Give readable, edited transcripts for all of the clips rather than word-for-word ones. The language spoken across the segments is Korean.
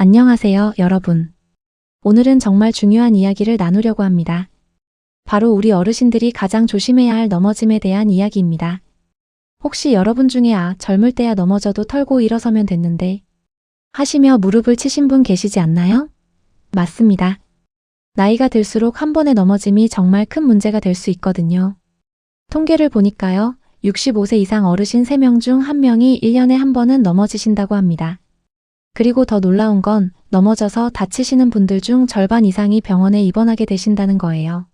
안녕하세요, 여러분. 오늘은 정말 중요한 이야기를 나누려고 합니다. 바로 우리 어르신들이 가장 조심해야 할 넘어짐에 대한 이야기입니다. 혹시 여러분 중에 젊을 때야 넘어져도 털고 일어서면 됐는데 하시며 무릎을 치신 분 계시지 않나요? 맞습니다. 나이가 들수록 한 번의 넘어짐이 정말 큰 문제가 될 수 있거든요. 통계를 보니까요, 65세 이상 어르신 3명 중 1명이 1년에 한 번은 넘어지신다고 합니다. 그리고 더 놀라운 건 넘어져서 다치시는 분들 중 절반 이상이 병원에 입원하게 되신다는 거예요.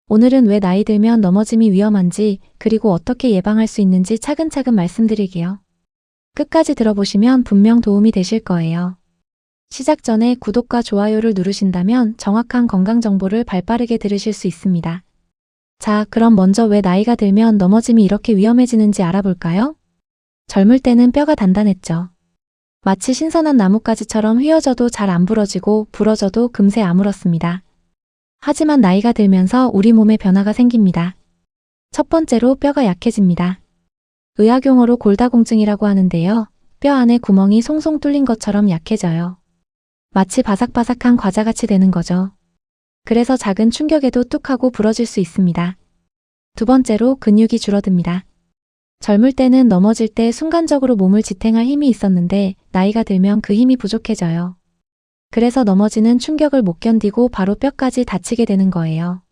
오늘은 왜 나이 들면 넘어짐이 위험한지, 그리고 어떻게 예방할 수 있는지 차근차근 말씀드릴게요. 끝까지 들어보시면 분명 도움이 되실 거예요. 시작 전에 구독과 좋아요를 누르신다면 정확한 건강 정보를 발빠르게 들으실 수 있습니다. 자, 그럼 먼저 왜 나이가 들면 넘어짐이 이렇게 위험해지는지 알아볼까요? 젊을 때는 뼈가 단단했죠. 마치 신선한 나뭇가지처럼 휘어져도 잘 안 부러지고 부러져도 금세 아물었습니다. 하지만 나이가 들면서 우리 몸에 변화가 생깁니다. 첫 번째로 뼈가 약해집니다. 의학용어로 골다공증이라고 하는데요. 뼈 안에 구멍이 송송 뚫린 것처럼 약해져요. 마치 바삭바삭한 과자같이 되는 거죠. 그래서 작은 충격에도 뚝 하고 부러질 수 있습니다. 두 번째로 근육이 줄어듭니다. 젊을 때는 넘어질 때 순간적으로 몸을 지탱할 힘이 있었는데 나이가 들면 그 힘이 부족해져요. 그래서 넘어지는 충격을 못 견디고 바로 뼈까지 다치게 되는 거예요.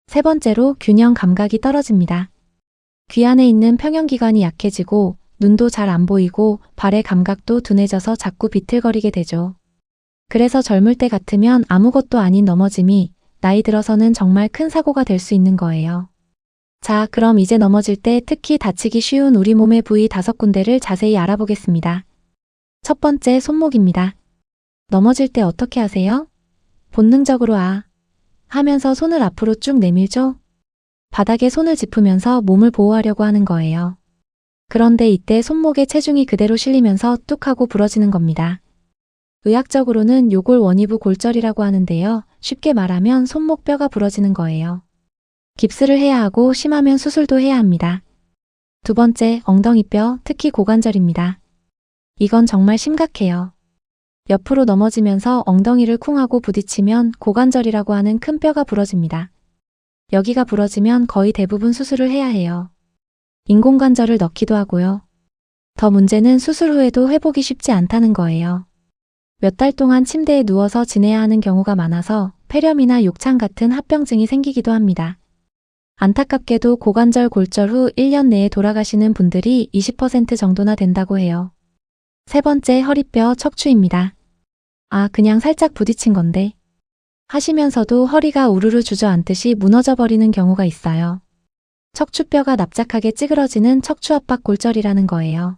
세 번째로 균형 감각이 떨어집니다. 귀 안에 있는 평형기관이 약해지고 눈도 잘 안 보이고 발의 감각도 둔해져서 자꾸 비틀거리게 되죠. 그래서 젊을 때 같으면 아무것도 아닌 넘어짐이 나이 들어서는 정말 큰 사고가 될 수 있는 거예요. 자, 그럼 이제 넘어질 때 특히 다치기 쉬운 우리 몸의 부위 5군데를 자세히 알아보겠습니다. 첫 번째, 손목입니다. 넘어질 때 어떻게 하세요? 본능적으로 하면서 손을 앞으로 쭉 내밀죠? 바닥에 손을 짚으면서 몸을 보호하려고 하는 거예요. 그런데 이때 손목에 체중이 그대로 실리면서 뚝 하고 부러지는 겁니다. 의학적으로는 요골 원위부 골절이라고 하는데요. 쉽게 말하면 손목뼈가 부러지는 거예요. 깁스를 해야 하고 심하면 수술도 해야 합니다. 두 번째, 엉덩이뼈, 특히 고관절입니다. 이건 정말 심각해요. 옆으로 넘어지면서 엉덩이를 쿵 하고 부딪히면 고관절이라고 하는 큰 뼈가 부러집니다. 여기가 부러지면 거의 대부분 수술을 해야 해요. 인공관절을 넣기도 하고요. 더 문제는 수술 후에도 회복이 쉽지 않다는 거예요. 몇 달 동안 침대에 누워서 지내야 하는 경우가 많아서 폐렴이나 욕창 같은 합병증이 생기기도 합니다. 안타깝게도 고관절 골절 후 1년 내에 돌아가시는 분들이 20% 정도나 된다고 해요. 세 번째, 허리뼈, 척추입니다. 그냥 살짝 부딪힌 건데 하시면서도 허리가 우르르 주저앉듯이 무너져 버리는 경우가 있어요. 척추뼈가 납작하게 찌그러지는 척추압박 골절이라는 거예요.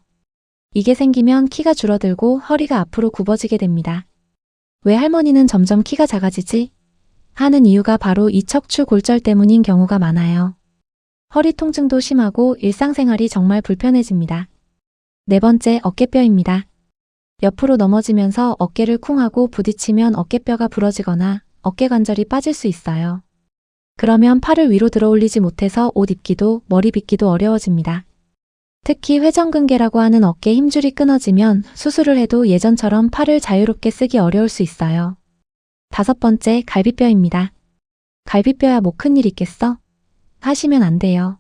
이게 생기면 키가 줄어들고 허리가 앞으로 굽어지게 됩니다. 왜 할머니는 점점 키가 작아지지? 하는 이유가 바로 이 척추 골절 때문인 경우가 많아요. 허리 통증도 심하고 일상생활이 정말 불편해집니다. 네 번째, 어깨뼈입니다. 옆으로 넘어지면서 어깨를 쿵 하고 부딪히면 어깨뼈가 부러지거나 어깨관절이 빠질 수 있어요. 그러면 팔을 위로 들어올리지 못해서 옷 입기도 머리 빗기도 어려워집니다. 특히 회전근개라고 하는 어깨 힘줄이 끊어지면 수술을 해도 예전처럼 팔을 자유롭게 쓰기 어려울 수 있어요. 다섯 번째, 갈비뼈입니다. 갈비뼈야 뭐 큰일 있겠어? 하시면 안 돼요.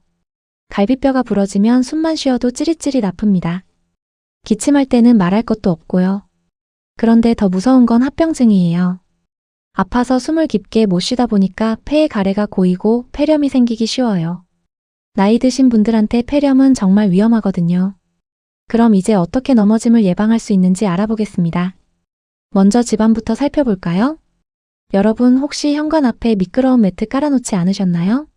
갈비뼈가 부러지면 숨만 쉬어도 찌릿찌릿 아픕니다. 기침할 때는 말할 것도 없고요. 그런데 더 무서운 건 합병증이에요. 아파서 숨을 깊게 못 쉬다 보니까 폐의 가래가 고이고 폐렴이 생기기 쉬워요. 나이 드신 분들한테 폐렴은 정말 위험하거든요. 그럼 이제 어떻게 넘어짐을 예방할 수 있는지 알아보겠습니다. 먼저 집안부터 살펴볼까요? 여러분 혹시 현관 앞에 미끄러운 매트 깔아놓지 않으셨나요?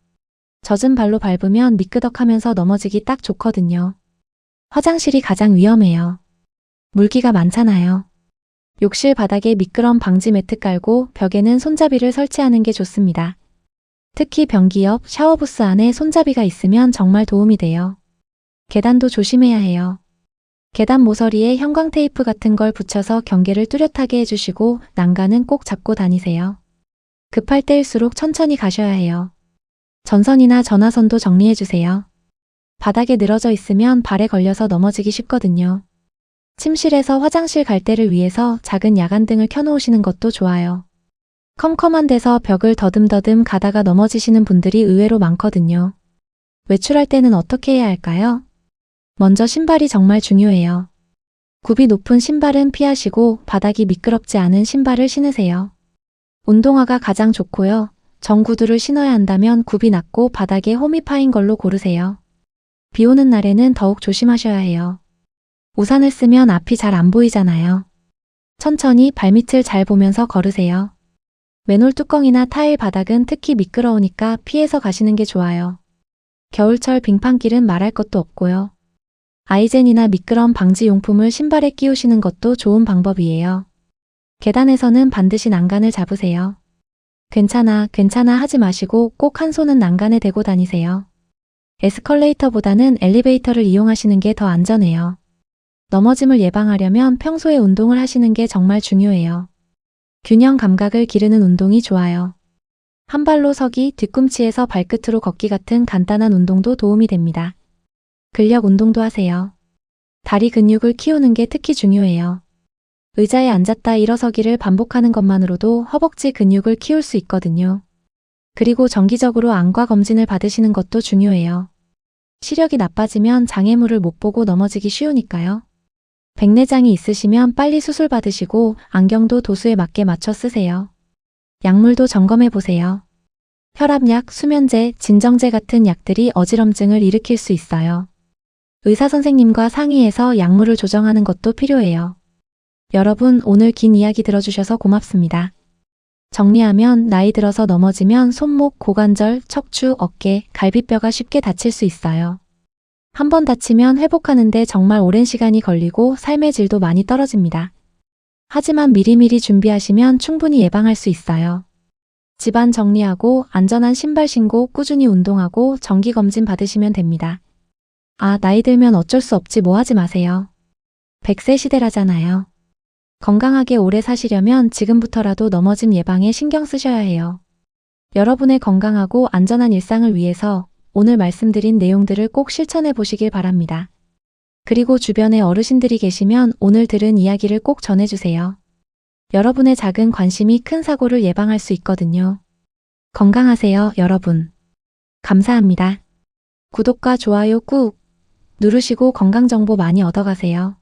젖은 발로 밟으면 미끄덕하면서 넘어지기 딱 좋거든요. 화장실이 가장 위험해요. 물기가 많잖아요. 욕실 바닥에 미끄럼 방지 매트 깔고 벽에는 손잡이를 설치하는 게 좋습니다. 특히 변기 옆 샤워부스 안에 손잡이가 있으면 정말 도움이 돼요. 계단도 조심해야 해요. 계단 모서리에 형광 테이프 같은 걸 붙여서 경계를 뚜렷하게 해주시고 난간은 꼭 잡고 다니세요. 급할 때일수록 천천히 가셔야 해요. 전선이나 전화선도 정리해주세요. 바닥에 늘어져 있으면 발에 걸려서 넘어지기 쉽거든요. 침실에서 화장실 갈 때를 위해서 작은 야간등을 켜놓으시는 것도 좋아요. 컴컴한 데서 벽을 더듬더듬 가다가 넘어지시는 분들이 의외로 많거든요. 외출할 때는 어떻게 해야 할까요? 먼저 신발이 정말 중요해요. 굽이 높은 신발은 피하시고 바닥이 미끄럽지 않은 신발을 신으세요. 운동화가 가장 좋고요. 정구두를 신어야 한다면 굽이 낮고 바닥에 홈이 파인 걸로 고르세요. 비 오는 날에는 더욱 조심하셔야 해요. 우산을 쓰면 앞이 잘 안 보이잖아요. 천천히 발밑을 잘 보면서 걸으세요. 맨홀 뚜껑이나 타일 바닥은 특히 미끄러우니까 피해서 가시는 게 좋아요. 겨울철 빙판길은 말할 것도 없고요. 아이젠이나 미끄럼 방지 용품을 신발에 끼우시는 것도 좋은 방법이에요. 계단에서는 반드시 난간을 잡으세요. 괜찮아 하지 마시고 꼭 한 손은 난간에 대고 다니세요. 에스컬레이터보다는 엘리베이터를 이용하시는 게 더 안전해요. 넘어짐을 예방하려면 평소에 운동을 하시는 게 정말 중요해요. 균형 감각을 기르는 운동이 좋아요. 한 발로 서기, 뒤꿈치에서 발끝으로 걷기 같은 간단한 운동도 도움이 됩니다. 근력 운동도 하세요. 다리 근육을 키우는 게 특히 중요해요. 의자에 앉았다 일어서기를 반복하는 것만으로도 허벅지 근육을 키울 수 있거든요. 그리고 정기적으로 안과 검진을 받으시는 것도 중요해요. 시력이 나빠지면 장애물을 못 보고 넘어지기 쉬우니까요. 백내장이 있으시면 빨리 수술 받으시고 안경도 도수에 맞게 맞춰 쓰세요. 약물도 점검해 보세요. 혈압약, 수면제, 진정제 같은 약들이 어지럼증을 일으킬 수 있어요. 의사 선생님과 상의해서 약물을 조정하는 것도 필요해요. 여러분, 오늘 긴 이야기 들어주셔서 고맙습니다. 정리하면 나이 들어서 넘어지면 손목, 고관절, 척추, 어깨, 갈비뼈가 쉽게 다칠 수 있어요. 한번 다치면 회복하는데 정말 오랜 시간이 걸리고 삶의 질도 많이 떨어집니다. 하지만 미리미리 준비하시면 충분히 예방할 수 있어요. 집안 정리하고 안전한 신발 신고 꾸준히 운동하고 정기검진 받으시면 됩니다. 나이 들면 어쩔 수 없지 뭐 하지 마세요. 100세 시대라잖아요. 건강하게 오래 사시려면 지금부터라도 넘어짐 예방에 신경 쓰셔야 해요. 여러분의 건강하고 안전한 일상을 위해서 오늘 말씀드린 내용들을 꼭 실천해 보시길 바랍니다. 그리고 주변에 어르신들이 계시면 오늘 들은 이야기를 꼭 전해주세요. 여러분의 작은 관심이 큰 사고를 예방할 수 있거든요. 건강하세요, 여러분. 감사합니다. 구독과 좋아요 꾹 누르시고 건강정보 많이 얻어가세요.